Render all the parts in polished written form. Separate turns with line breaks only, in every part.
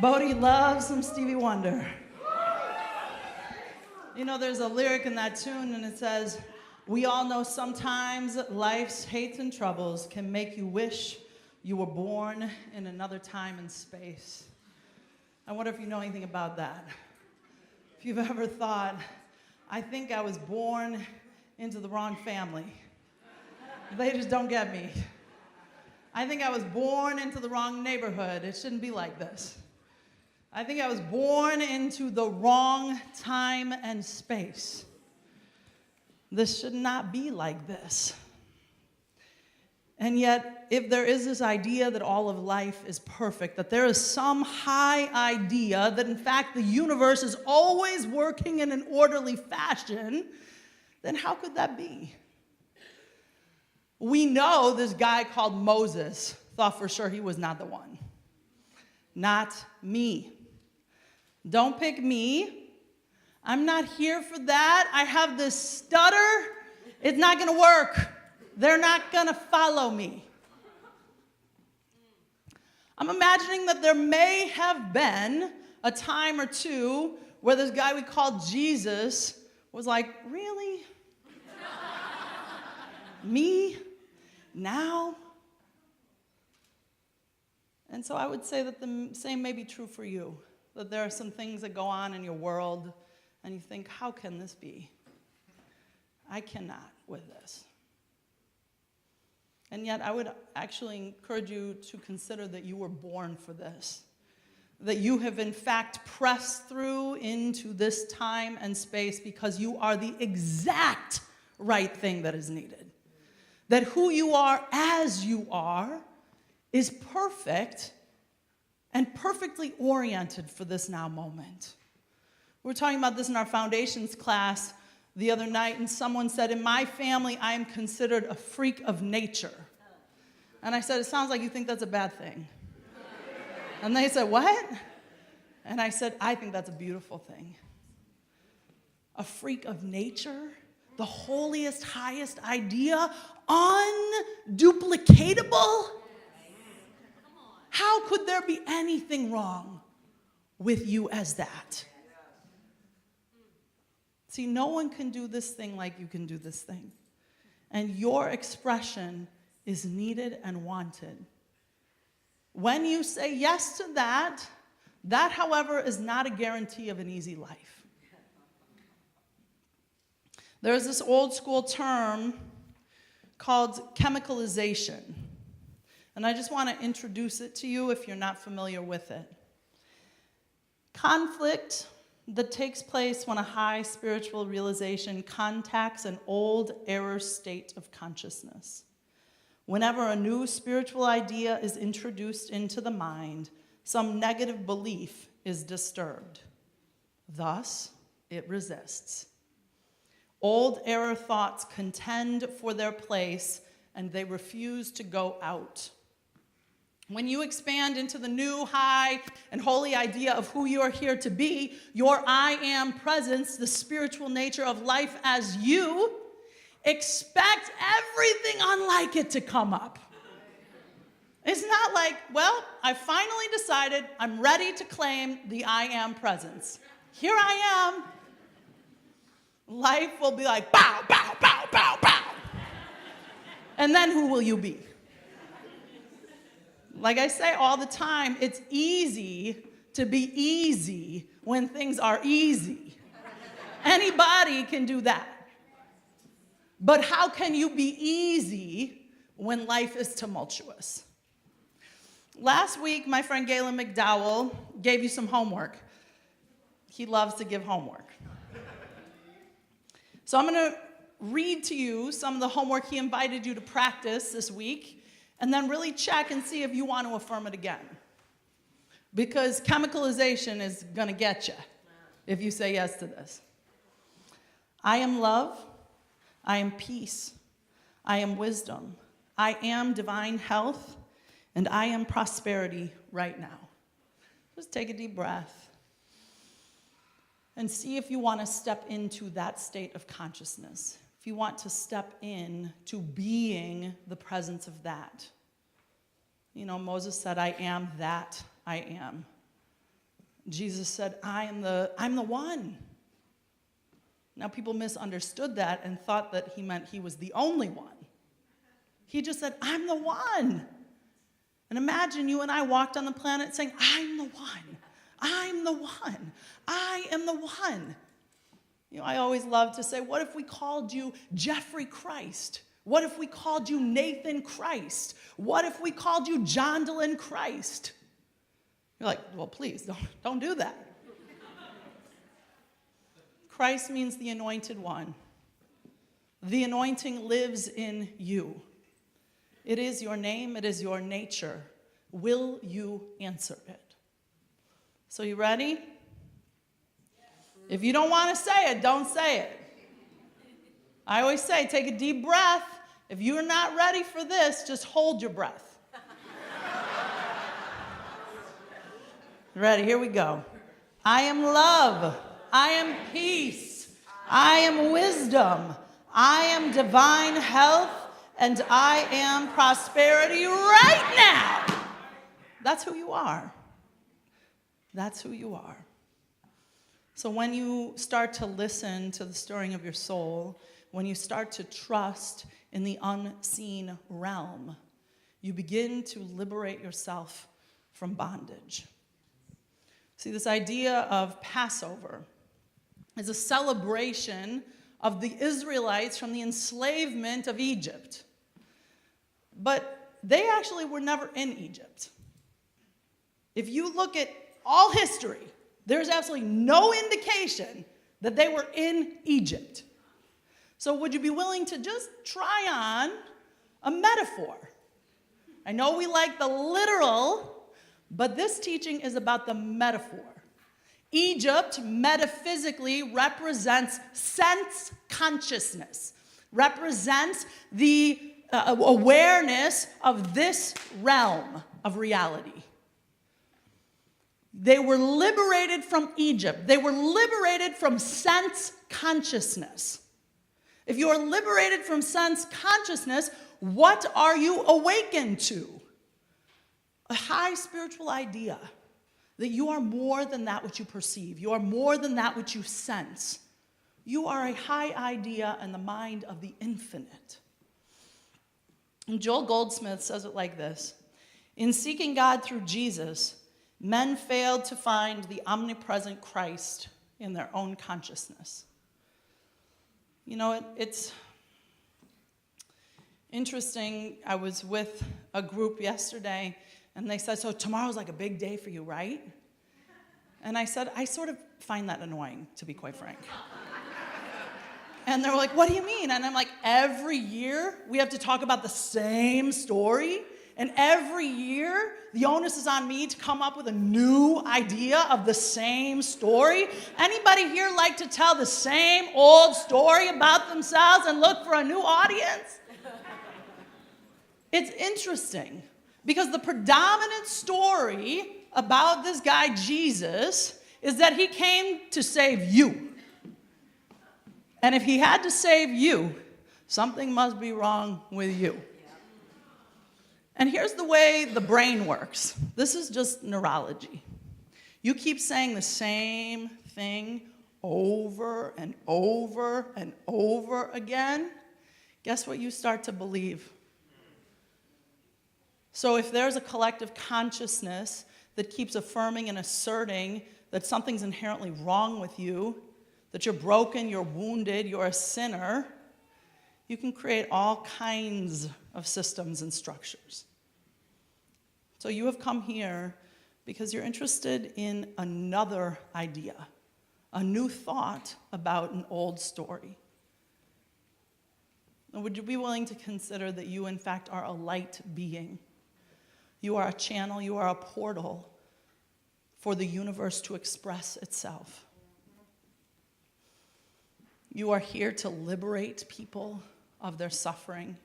Bodie loves some Stevie Wonder. You know, there's a lyric in that tune, and it says, "We all know sometimes life's hates and troubles can make you wish you were born in another time and space." I wonder if you know anything about that. If you've ever thought, I think I was born into the wrong family. They just don't get me. I think I was born into the wrong neighborhood. It shouldn't be like this. I think I was born into the wrong time and space. This should not be like this. And yet, if there is this idea that all of life is perfect, that there is some high idea that in fact the universe is always working in an orderly fashion, then how could that be? We know this guy called Moses thought for sure he was not the one. Not me. Don't pick me. I'm not here for that. I have this stutter. It's not going to work. They're not going to follow me. I'm imagining that there may have been a time or two where this guy we call Jesus was like, really? Me? Now? And so I would say that the same may be true for you. That there are some things that go on in your world, and you think, how can this be? I cannot with this. And yet, I would actually encourage you to consider that you were born for this. That you have, in fact, pressed through into this time and space because you are the exact right thing that is needed. That who you are as you are is perfect and perfectly oriented for this now moment. We were talking about this in our foundations class the other night, and someone said, in my family, I am considered a freak of nature. And I said, it sounds like you think that's a bad thing. And they said, what? And I said, I think that's a beautiful thing. A freak of nature, the holiest, highest idea, unduplicatable. How could there be anything wrong with you as that? See, no one can do this thing like you can do this thing. And your expression is needed and wanted. When you say yes to that, that, however, is not a guarantee of an easy life. There's this old school term called chemicalization. And I just want to introduce it to you if you're not familiar with it. Conflict that takes place when a high spiritual realization contacts an old error state of consciousness. Whenever a new spiritual idea is introduced into the mind, some negative belief is disturbed. Thus, it resists. Old error thoughts contend for their place, and they refuse to go out. When you expand into the new, high, and holy idea of who you are here to be, your I am presence, the spiritual nature of life as you, expect everything unlike it to come up. It's not like, well, I finally decided I'm ready to claim the I am presence. Here I am. Life will be like, bow, bow, bow, bow, bow. And then who will you be? Like I say all the time, it's easy to be easy when things are easy. Anybody can do that. But how can you be easy when life is tumultuous? Last week, my friend Galen McDowell gave you some homework. He loves to give homework. So I'm going to read to you some of the homework he invited you to practice this week, and then really check and see if you want to affirm it again. Because chemicalization is going to get you if you say yes to this. I am love. I am peace. I am wisdom. I am divine health. And I am prosperity right now. Just take a deep breath and see if you want to step into that state of consciousness. If you want to step in to being the presence of that. You know, Moses said, I am that I am. Jesus said, I'm the one. Now, people misunderstood that and thought that he meant he was the only one. He just said, I'm the one. And imagine you and I walked on the planet saying, I'm the one. I'm the one. I am the one. You know, I always love to say, what if we called you Jeffrey Christ? What if we called you Nathan Christ? What if we called you John Dylan Christ? You're like, well, please, don't do that. Christ means the anointed one. The anointing lives in you. It is your name. It is your nature. Will you answer it? So you ready? If you don't want to say it, don't say it. I always say, take a deep breath. If you're not ready for this, just hold your breath. Ready? Here we go. I am love. I am peace. I am wisdom. I am divine health. And I am prosperity right now. That's who you are. That's who you are. So when you start to listen to the stirring of your soul, when you start to trust in the unseen realm, you begin to liberate yourself from bondage. See, this idea of Passover is a celebration of the Israelites from the enslavement of Egypt. But they actually were never in Egypt. If you look at all history, there's absolutely no indication that they were in Egypt. So would you be willing to just try on a metaphor? I know we like the literal, but this teaching is about the metaphor. Egypt metaphysically represents sense consciousness, represents the awareness of this realm of reality. They were liberated from Egypt. They were liberated from sense consciousness. If you are liberated from sense consciousness, what are you awakened to? A high spiritual idea that you are more than that which you perceive. You are more than that which you sense. You are a high idea in the mind of the infinite. And Joel Goldsmith says it like this: in seeking God through Jesus, men failed to find the omnipresent Christ in their own consciousness. You know, it's interesting. I was with a group yesterday, and they said, so tomorrow's like a big day for you, right? And I said, I sort of find that annoying, to be quite frank. And they were like, what do you mean? And I'm like, every year we have to talk about the same story. And every year the onus is on me to come up with a new idea of the same story. Anybody here like to tell the same old story about themselves and look for a new audience? It's interesting because the predominant story about this guy Jesus is that he came to save you. And if he had to save you, something must be wrong with you. And here's the way the brain works. This is just neurology. You keep saying the same thing over and over and over again, guess what you start to believe? So if there's a collective consciousness that keeps affirming and asserting that something's inherently wrong with you, that you're broken, you're wounded, you're a sinner, you can create all kinds of systems and structures. So you have come here because you're interested in another idea, a new thought about an old story. And would you be willing to consider that you, in fact, are a light being? You are a channel, you are a portal for the universe to express itself. You are here to liberate people of their suffering.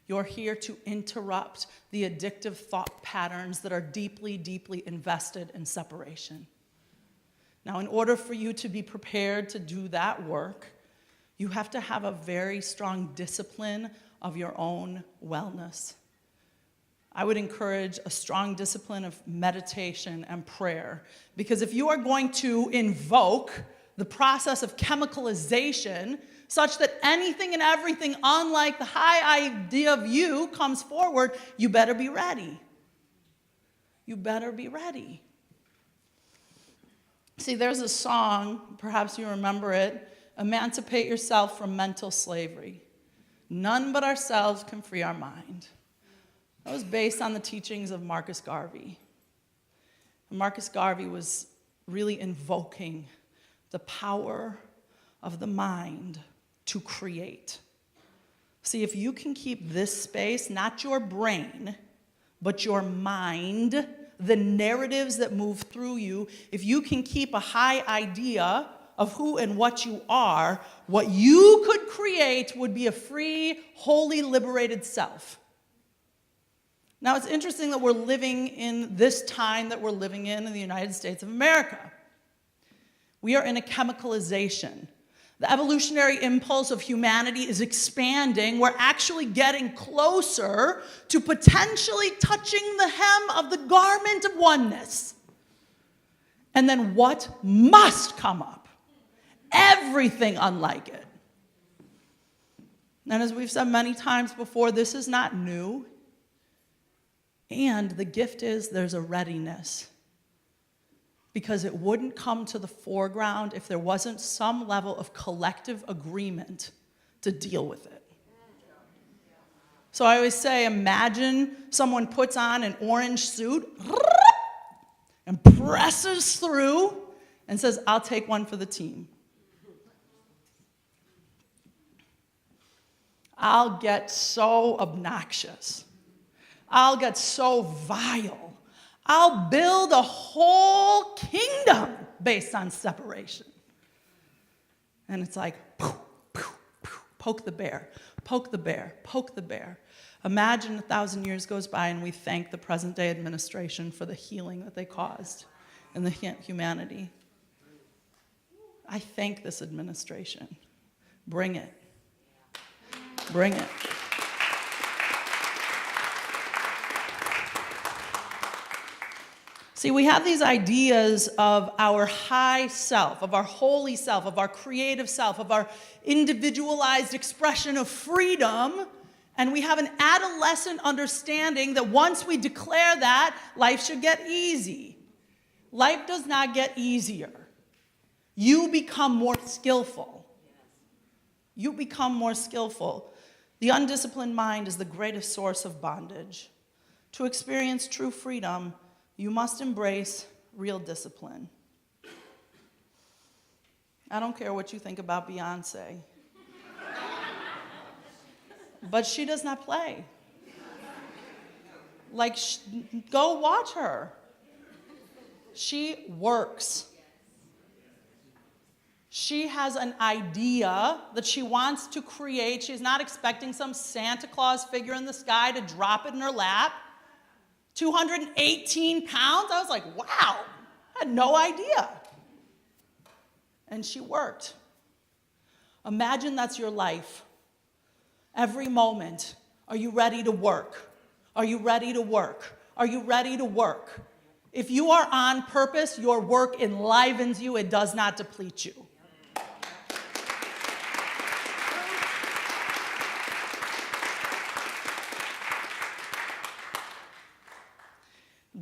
You're here to interrupt the addictive thought patterns that are deeply, deeply invested in separation. Now, in order for you to be prepared to do that work, you have to have a very strong discipline of your own wellness. I would encourage a strong discipline of meditation and prayer. Because if you are going to invoke the process of chemicalization such that anything and everything unlike the high idea of you comes forward, you better be ready. You better be ready. See, there's a song, perhaps you remember it, "Emancipate yourself from mental slavery. None but ourselves can free our mind." That was based on the teachings of Marcus Garvey. And Marcus Garvey was really invoking the power of the mind to create. See, if you can keep this space, not your brain, but your mind, the narratives that move through you, if you can keep a high idea of who and what you are, what you could create would be a free, wholly liberated self. Now, it's interesting that we're living in this time that we're living in the United States of America. We are in a chemicalization. The evolutionary impulse of humanity is expanding. We're actually getting closer to potentially touching the hem of the garment of oneness. And then what must come up? Everything unlike it. And as we've said many times before, this is not new. And the gift is there's a readiness. Because it wouldn't come to the foreground if there wasn't some level of collective agreement to deal with it. So I always say, imagine someone puts on an orange suit and presses through and says, "I'll take one for the team." I'll get so obnoxious. I'll get so vile. I'll build a whole kingdom based on separation. And it's like, poof, poof, poof, poke the bear, poke the bear, poke the bear. Imagine 1,000 years goes by and we thank the present day administration for the healing that they caused in the humanity. I thank this administration. Bring it. Bring it. See, we have these ideas of our high self, of our holy self, of our creative self, of our individualized expression of freedom, and we have an adolescent understanding that once we declare that, life should get easy. Life does not get easier. You become more skillful. You become more skillful. The undisciplined mind is the greatest source of bondage. To experience true freedom, you must embrace real discipline. I don't care what you think about Beyonce, but she does not play. Like, go watch her. She works. She has an idea that she wants to create. She's not expecting some Santa Claus figure in the sky to drop it in her lap. 218 pounds? I was like, wow, I had no idea. And she worked. Imagine that's your life. Every moment, are you ready to work? Are you ready to work? Are you ready to work? If you are on purpose, your work enlivens you, it does not deplete you.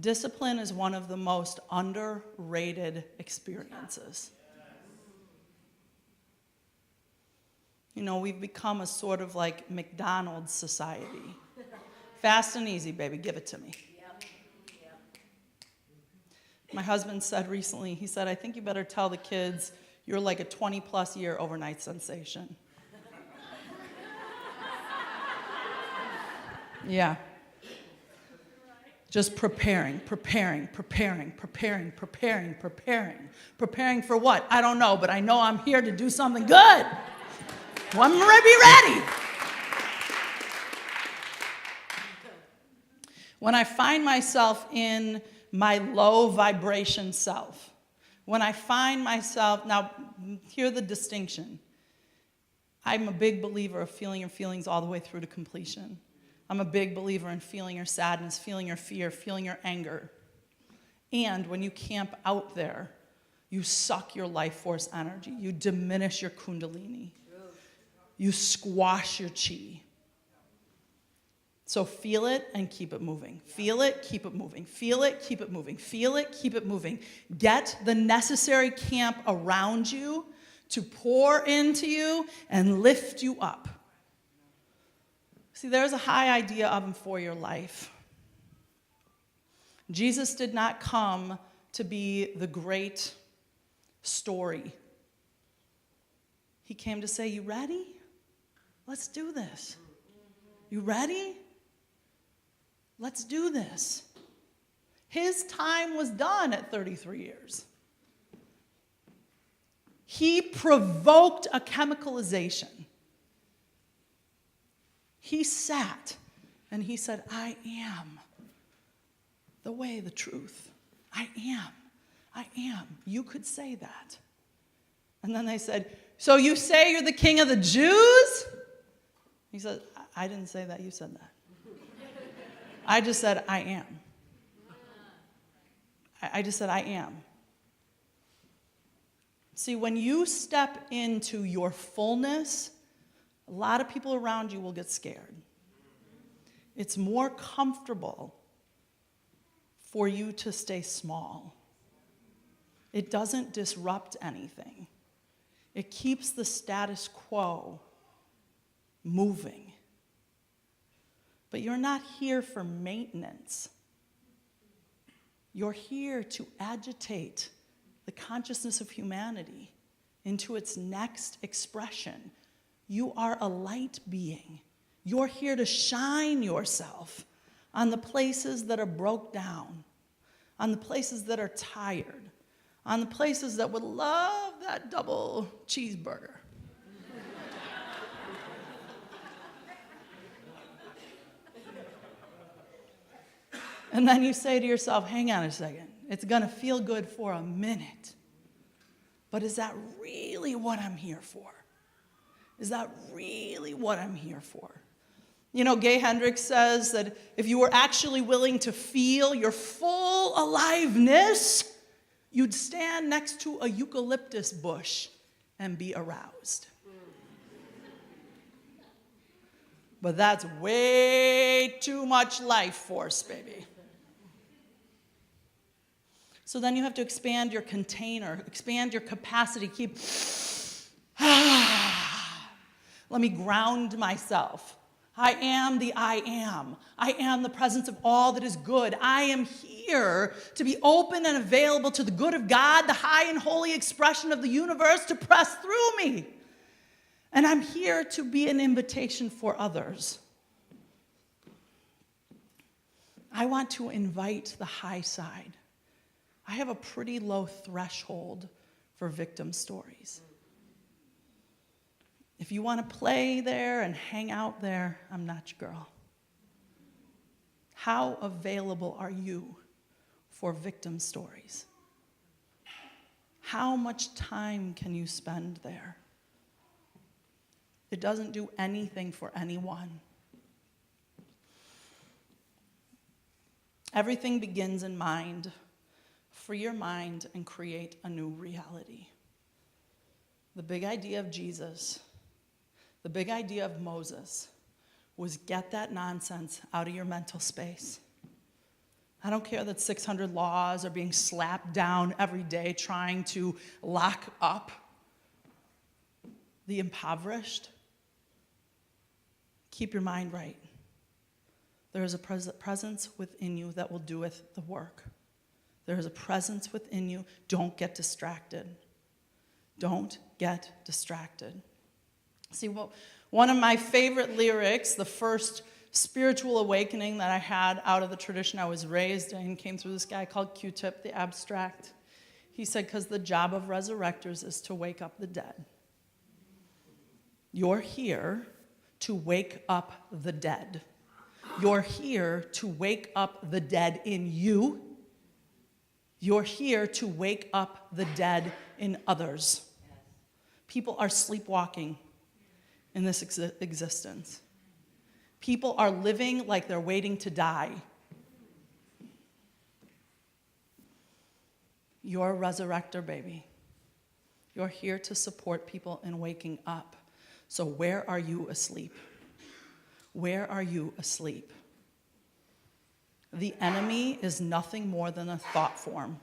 Discipline is one of the most underrated experiences. You know, we've become a sort of like McDonald's society. Fast and easy, baby, give it to me. My husband said recently, he said, "I think you better tell the kids you're like a 20-plus year overnight sensation." Yeah. Just preparing for what? I don't know, but I know I'm here to do something good. Well, I'm ready. When I find myself in my low vibration self, when I find myself, now hear the distinction. I'm a big believer of feeling your feelings all the way through to completion. I'm a big believer in feeling your sadness, feeling your fear, feeling your anger. And when you camp out there, you suck your life force energy. You diminish your kundalini. You squash your chi. So feel it and keep it moving. Feel it, keep it moving. Feel it, keep it moving. Feel it, keep it moving. Get the necessary camp around you to pour into you and lift you up. See, there's a high idea of him for your life. Jesus did not come to be the great story. He came to say, you ready? Let's do this. You ready? Let's do this. His time was done at 33 years. He provoked a chemicalization. He sat and he said, I am the way, the truth. I am. You could say that. And then they said, so you say you're the king of the Jews? He said, I didn't say that, you said that. I just said, I am. I just said, I am. See, when you step into your fullness, a lot of people around you will get scared. It's more comfortable for you to stay small. It doesn't disrupt anything. It keeps the status quo moving. But you're not here for maintenance. You're here to agitate the consciousness of humanity into its next expression. You are a light being. You're here to shine yourself on the places that are broke down, on the places that are tired, on the places that would love that double cheeseburger. And then you say to yourself, hang on a second, it's going to feel good for a minute. But is that really what I'm here for? Is that really what I'm here for? You know, Gay Hendricks says that if you were actually willing to feel your full aliveness, you'd stand next to a eucalyptus bush and be aroused. But that's way too much life force, baby. So then you have to expand your container, expand your capacity, keep, let me ground myself. I am the I am. I am the presence of all that is good. I am here to be open and available to the good of God, the high and holy expression of the universe to press through me. And I'm here to be an invitation for others. I want to invite the high side. I have a pretty low threshold for victim stories. If you want to play there and hang out there, I'm not your girl. How available are you for victim stories? How much time can you spend there? It doesn't do anything for anyone. Everything begins in mind. Free your mind and create a new reality. The big idea of Jesus, the big idea of Moses, was get that nonsense out of your mental space. I don't care that 600 laws are being slapped down every day trying to lock up the impoverished. Keep your mind right. There is a presence within you that will doeth the work. There is a presence within you. Don't get distracted. Don't get distracted. See, well, one of my favorite lyrics, the first spiritual awakening that I had out of the tradition I was raised in, came through this guy called Q-Tip, the abstract. He said, because the job of resurrectors is to wake up the dead. You're here to wake up the dead. You're here to wake up the dead in you. You're here to wake up the dead in others. People are sleepwalking in this existence. People are living like they're waiting to die. You're a resurrector, baby. You're here to support people in waking up. So where are you asleep? Where are you asleep? The enemy is nothing more than a thought form.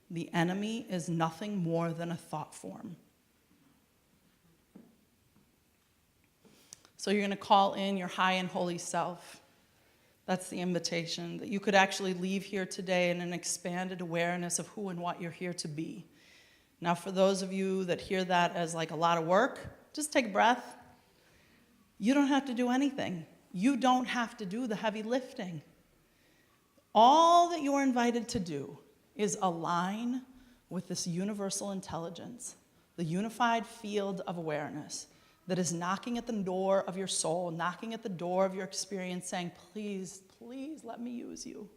The enemy is nothing more than a thought form. So you're going to call in your high and holy self. That's the invitation, that you could actually leave here today in an expanded awareness of who and what you're here to be. Now, for those of you that hear that as like a lot of work, just take a breath. You don't have to do anything. You don't have to do the heavy lifting. All that you're invited to do is align with this universal intelligence, the unified field of awareness that is knocking at the door of your soul, knocking at the door of your experience, saying, please, please let me use you.